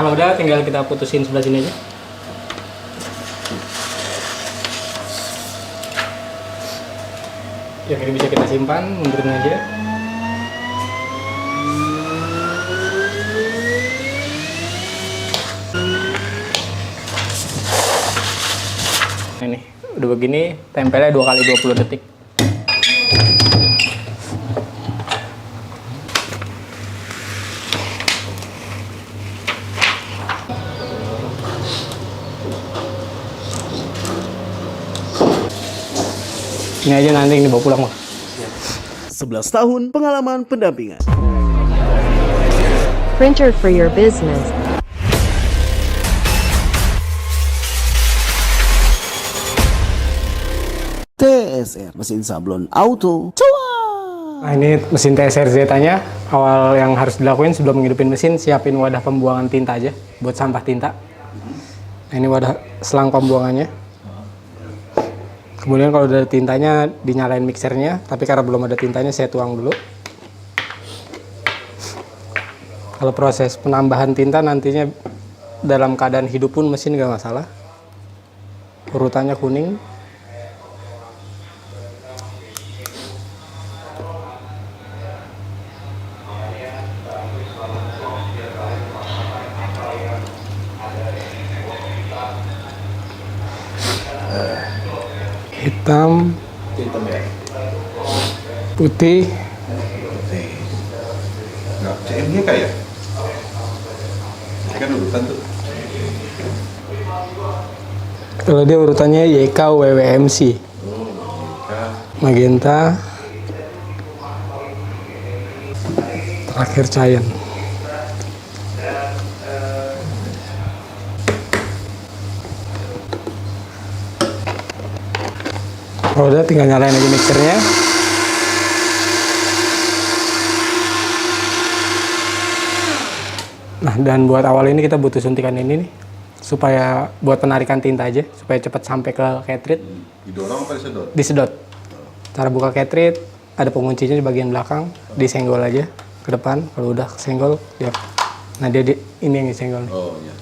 Kalau udah tinggal kita putusin sebelah sini aja. Yang ini bisa kita simpan, mundurin aja. Ini udah begini, tempelnya 2 kali 20 detik. Ini aja nanti yang dibawa pulang, Pak. 11 tahun pengalaman pendampingan. Printer for your business. TSR, mesin sablon auto. Cuan. Nah, ini mesin TSR Zeta-nya. Awal yang harus dilakuin sebelum menghidupin mesin, siapin wadah pembuangan tinta aja buat sampah tinta. Nah, ini wadah selang pembuangannya. Kemudian kalau udah ada tintanya, dinyalain mixernya. Tapi karena belum ada tintanya, saya tuang dulu. Kalau proses penambahan tinta nantinya dalam keadaan hidup pun mesin nggak masalah. Urutannya kuning. Hitam, ya? putih, Nggak, CMY kayak? Ini kan urutan tuh. kalau dia urutannya YK WWMC, magenta, terakhir cyan. Kalau udah tinggal nyalain aja mixernya. Nah, dan buat awal ini kita butuh suntikan ini nih, supaya buat penarikan tinta aja, supaya cepat sampai ke cartridge. Didorong apa disedot? Disedot. Cara buka cartridge, ada penguncinya di bagian belakang, disenggol aja ke depan. Kalau udah kesenggol, ya. Nah, ini yang disenggol. Oh iya.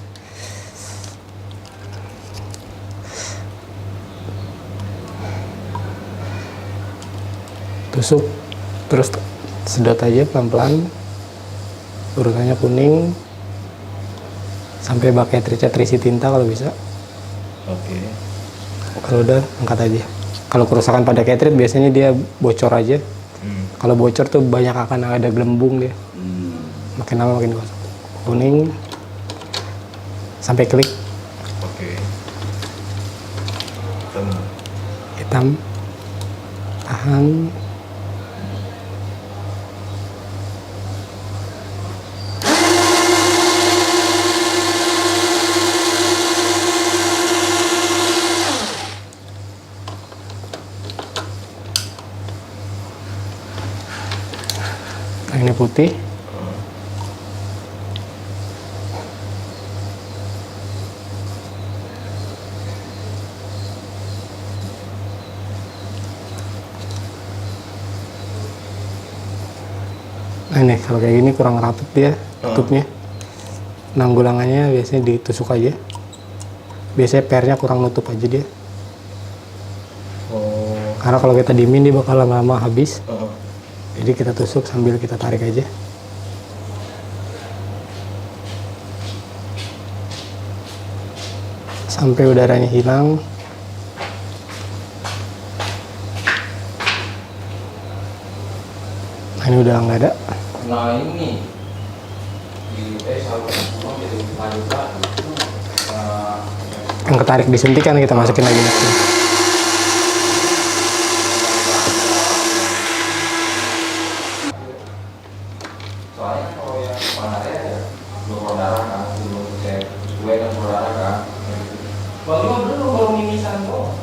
Tusuk, terus sedot aja pelan-pelan. Urutannya kuning. Sampai bak cartridge terisi tinta kalau bisa. Oke. Kalau udah, angkat aja. Kalau kerusakan pada cartridge biasanya dia bocor aja. Kalau bocor tuh banyak akan ada gelembung dia. Makin lama makin kosong. Kuning. Sampai klik. Oke. Hitam. Tahan. Nah, ini putih. Nah, ini kalau kayak gini kurang rapet dia tutupnya. Nanggulangannya biasanya ditusuk aja. Biasanya pernya kurang nutup aja dia. Karena kalau kita diemin dia bakal lama-lama habis. Jadi kita tusuk sambil kita tarik aja. Sampai udaranya hilang. Nah, ini udah nggak ada. Nah ini di jadi lanjut Yang ketarik disuntikan kita masukin lagi. soalnya kalau yang kemarin ya belum darah kan belum cek gue kan darah kan baru mimisan kok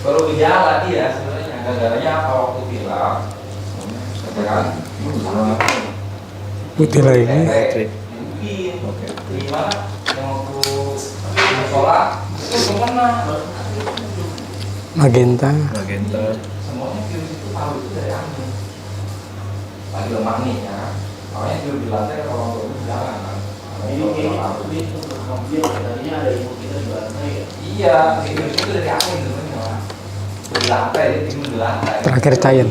baru gejala dia sebenarnya gara-garanya apa waktu bilang kan Putih lagi. Oke. Gimana yang waktu sholat itu kemana? Magenta. Semuanya virus itu tahu itu dari angin. Lagi lemah nih ya. Awalnya tidur di lantai kalau itu jalan kan. Iya, itu dari angin sebenarnya. Di lantai, dia timbul di lantai. Terakhir cair.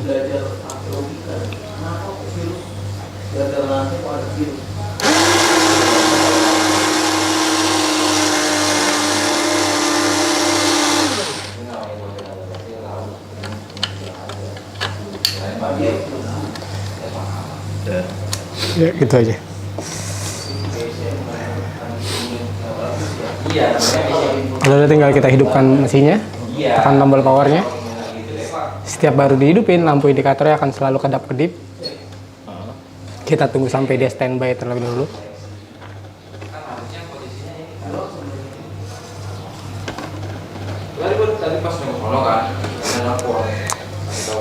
Ya, gitu aja. Kalau udah tinggal kita hidupkan mesinnya, tekan tombol powernya. Setiap baru dihidupin, lampu indikatornya akan selalu kedap-kedip. Kita tunggu sampai dia standby terlebih dahulu.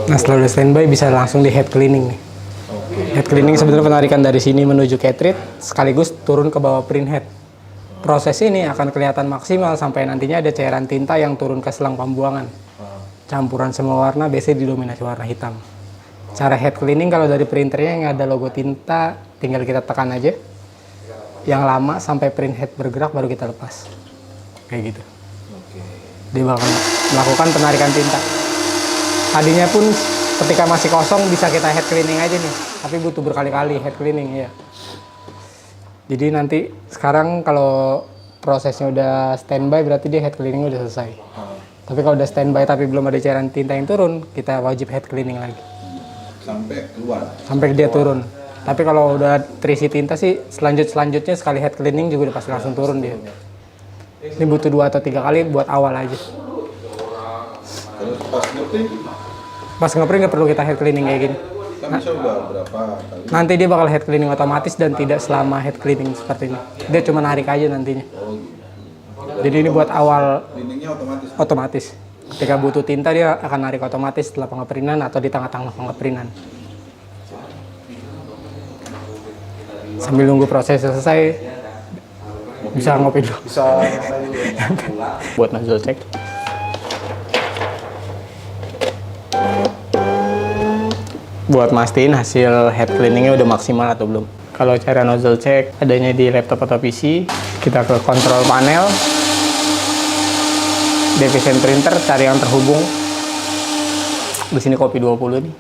Nah, setelah udah standby bisa langsung di head cleaning nih. Head cleaning sebetulnya penarikan dari sini menuju cartridge sekaligus turun ke bawah print head. Proses ini akan kelihatan maksimal sampai nantinya ada cairan tinta yang turun ke selang pembuangan. Campuran semua warna biasanya didominasi warna hitam. Cara head cleaning kalau dari printernya yang ada logo tinta tinggal kita tekan aja. Yang lama sampai print head bergerak baru kita lepas. Kayak gitu. Dia bakal melakukan penarikan tinta. Tadinya pun ketika masih kosong bisa kita head cleaning aja nih, tapi butuh berkali-kali head cleaning ya. Jadi nanti sekarang kalau prosesnya udah standby berarti dia head cleaning udah selesai. Tapi kalau udah standby tapi belum ada cairan tinta yang turun, kita wajib head cleaning lagi. Sampai keluar. Sampai dia turun. Tapi kalau udah terisi tinta sih selanjutnya sekali head cleaning juga udah pasti langsung turun dia. Ini butuh 2 atau 3 kali buat awal aja. Terus pas ngeprint, Pas ngeprint nggak perlu kita head cleaning kayak gini. kan bisa ubah berapa kali. Nanti dia bakal head cleaning otomatis dan tidak selama head cleaning seperti ini. Dia cuma narik aja nantinya. Jadi ini buat awal Cleaningnya otomatis. otomatis. Ketika butuh tinta dia akan narik otomatis setelah pengeprintan atau di tengah-tengah pengeprintan. Sambil nunggu proses selesai, bisa ngopi dulu. Bisa Buat nozzle check. Buat mastiin hasil head cleaningnya udah maksimal atau belum. Kalau cara nozzle check adanya di laptop atau PC, kita ke control panel, Deviation printer, cari yang terhubung. Di sini copy 20 nih.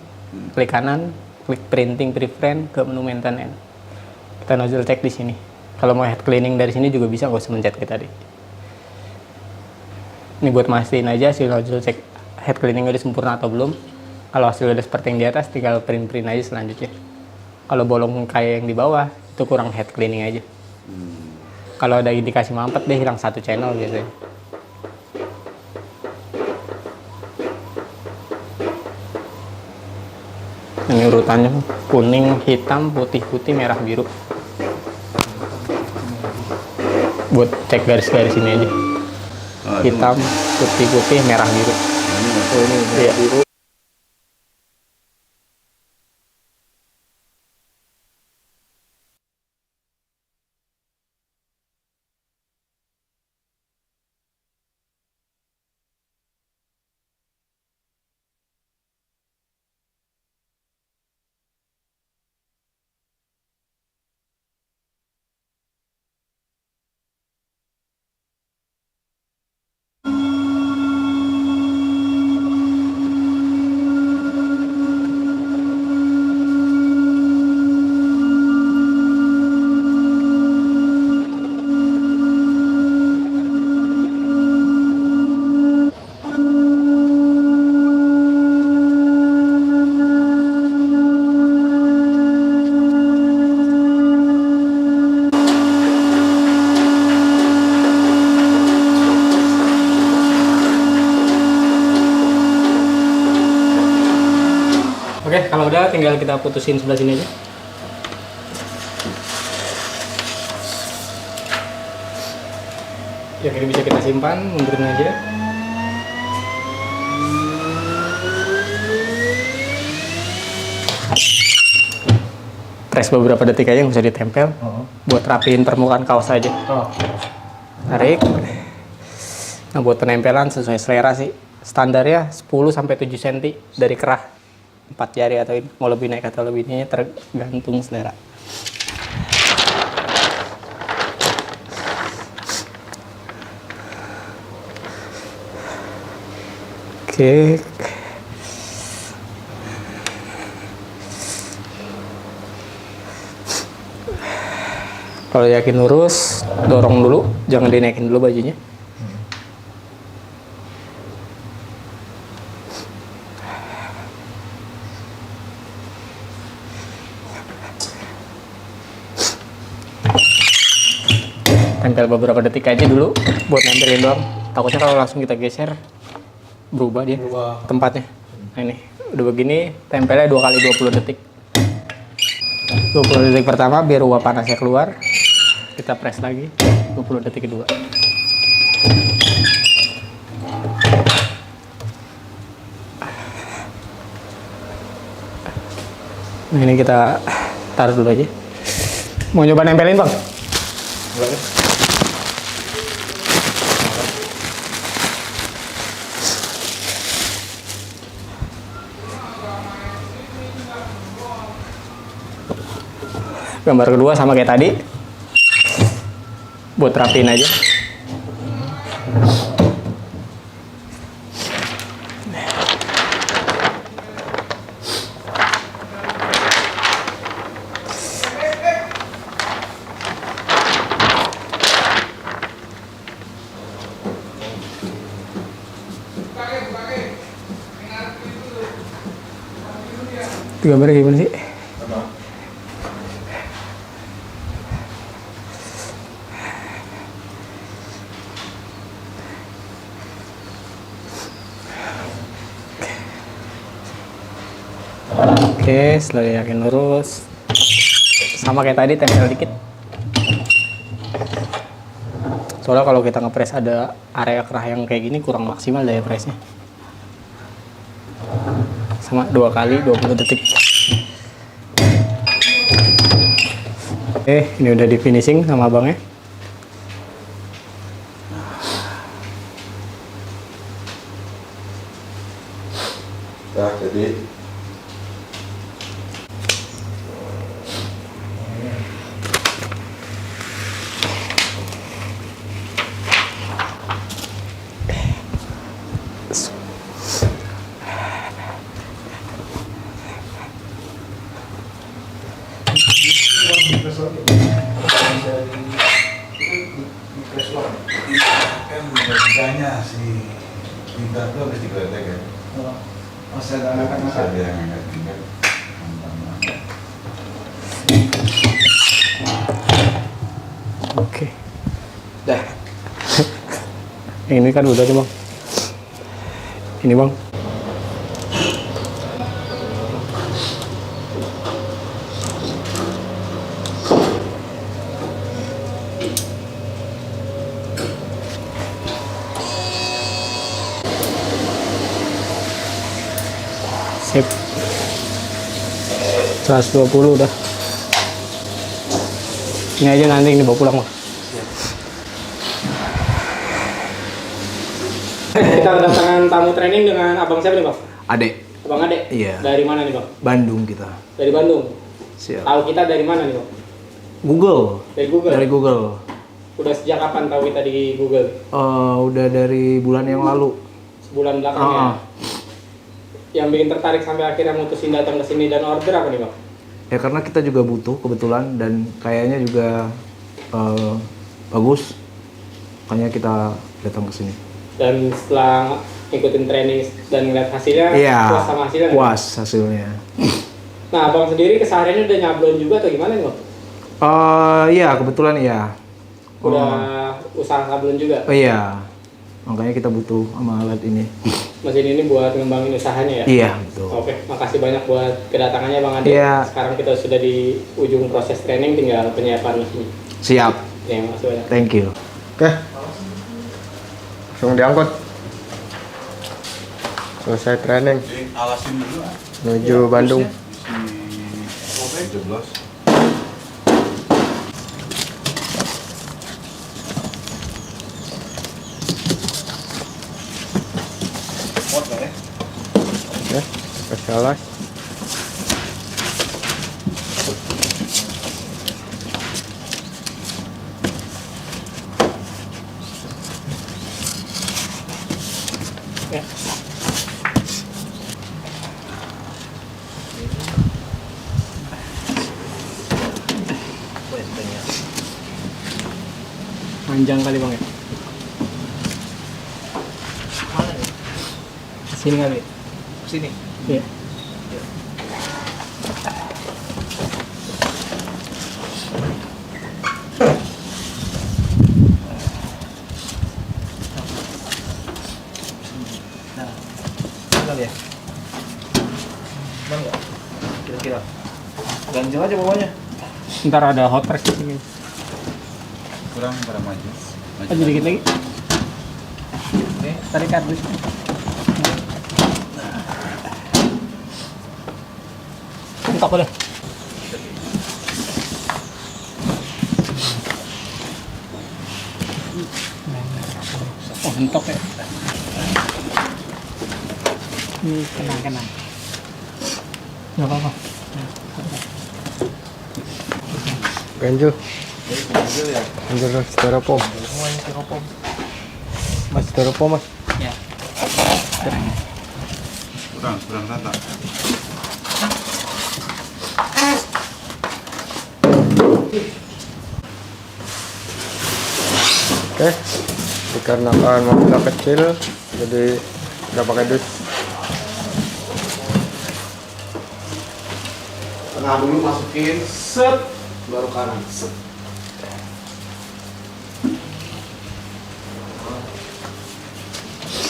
Klik kanan, klik printing preference ke menu maintenance. Kita nozzle check di sini. Kalau mau head cleaning dari sini juga bisa, nggak usah mencet kita tadi. Ini buat mastiin aja hasil nozzle check head cleaning udah sempurna atau belum. Kalau hasilnya udah seperti yang di atas, tinggal print aja selanjutnya. Kalau bolong kayak yang di bawah, itu kurang head cleaning aja. Kalau ada indikasi mampet, dia hilang 1 channel biasanya. Ini urutannya kuning, hitam, putih, merah, biru. Buat cek garis-garis ini aja. Hitam, putih, merah, biru. Iya. Oke, kalau udah tinggal kita putusin sebelah sini aja. Yang ini bisa kita simpan, mundurin aja. Press beberapa detik aja, nggak usah ditempel. Buat rapiin permukaan kaos aja. Tarik. Nah, buat penempelan sesuai selera sih. Standarnya 10-7 cm dari kerah. 4 jari atau ini. Mau lebih naik atau lebih ini tergantung selera. Oke. Kalau yakin lurus, dorong dulu, jangan dinaikin dulu bajunya. Tempel beberapa detik aja dulu buat nempelin doang. Takutnya kalau langsung kita geser berubah dia tempatnya. Nah ini udah begini, tempelnya 2 kali 20 detik. 20 detik pertama biar uap panasnya keluar. Kita press lagi 20 detik kedua. Nah ini kita taruh dulu aja. Mau nyoba nempelin bang? Gambar kedua sama kayak tadi, buat rapiin aja. Itu gambarnya gimana sih? Oke, setelah yakin lurus, sama kayak tadi, tempel dikit. Soalnya kalau kita ngepres ada area kerah yang kayak gini kurang maksimal daya presnya. Sama 2 kali 20 detik. Oke, ini udah di finishing sama abangnya. Nah, jadi kan logikanya si Bintang tuh habis digeletek ya. Masih ada bisa dia ngangkat-ngangkat. Oke. Dah. Ini kan udah nih bang. Ini bang. Sip. 120 udah. Ini aja nanti ini bawa pulang bang. Kita kedatangan tamu training dengan abang siapa nih bang? Adek. Abang Ade? Iya. Dari mana nih bang? Bandung kita. Dari Bandung. Siap. Tahu kita dari mana nih bang? Google. Dari Google. Dari Google. Udah sejak kapan tahu kita di Google? Udah dari bulan yang lalu. Sebulan belakang ya. Yang bikin tertarik sampai akhirnya mutusin datang ke sini dan order apa nih bang? Ya karena kita juga butuh kebetulan dan kayaknya juga bagus. Makanya kita datang ke sini. Dan setelah ikutin training dan ngeliat hasilnya, Iya. puas sama hasilnya? Puas hasilnya. Nah, abang sendiri kesehariannya udah nyablon juga atau gimana nih bang? Iya kebetulan iya. Udah usaha sablon juga? Oh iya. Makanya kita butuh sama alat ini. Mesin ini buat ngembangin usahanya ya? Iya betul. Oke, makasih banyak buat kedatangannya Bang Ade. Iya. Sekarang kita sudah di ujung proses training, tinggal penyiapan mesinnya. Siap. Ya, makasih banyak. Thank you. Oke. Langsung diangkut. Selesai training Alasin dulu menuju Bandung. si 17. Oke, kasih alas. Ya. Panjang kali bang ya. Sini kali. Sini. Iya. Kali ya. Benar nggak? Kira-kira. Ganjel aja bawahnya. Ntar ada hot track di sini. Kurang pada maju. Aja dikit lagi. Oke, tarik kardus. Entok udah. Oh, entok ya. Ini kenang. Gak apa-apa. Ganjil. Ganjil styrofoam. Mas styrofoam mas. Ya. Kurang rata. Oke. Dikarenakan mobilnya kecil, jadi nggak pakai dus. Tengah dulu masukin, set, baru kanan, set.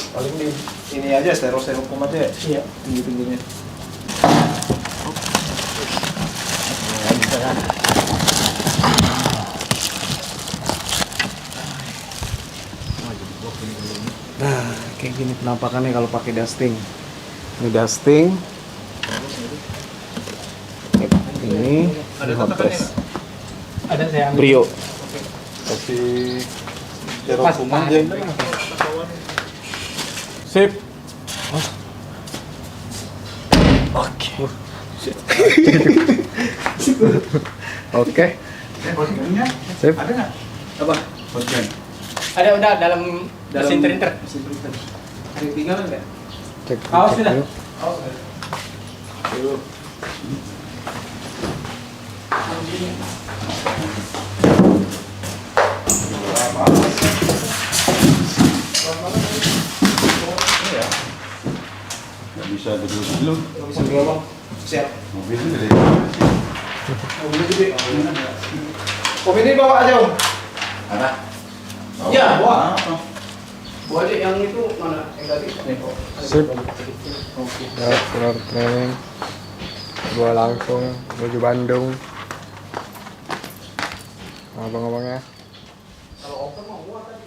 Paling di ini aja styrofoam aja ya. Iya. Tinggi-tingginya. Nah, kayak gini penampakannya kalau pakai dusting. Ini dusting. Ini hot press. Ada saya ambil. Brio. Kasih Pas styrofoam tangan. aja. Sip. Oke. Hotgunnya Sip. ada nggak? Apa? Hotgun. Ada udah dalam mesin printer. Mesin printer. Ada yang tinggalan nggak? Cek. Awas cek sudah. dulu. Nggak bisa dulu. Bisa dua bang. Siap. Mobilnya gede. Mobilnya gede. Kopi ini bawa aja om. Ada. Ya, bawa. Bawa aja yang itu mana? Yang tadi? Sip. Ya, keluar training. Gua langsung menuju Bandung. Abang-abangnya. Kalau open mau muat kan?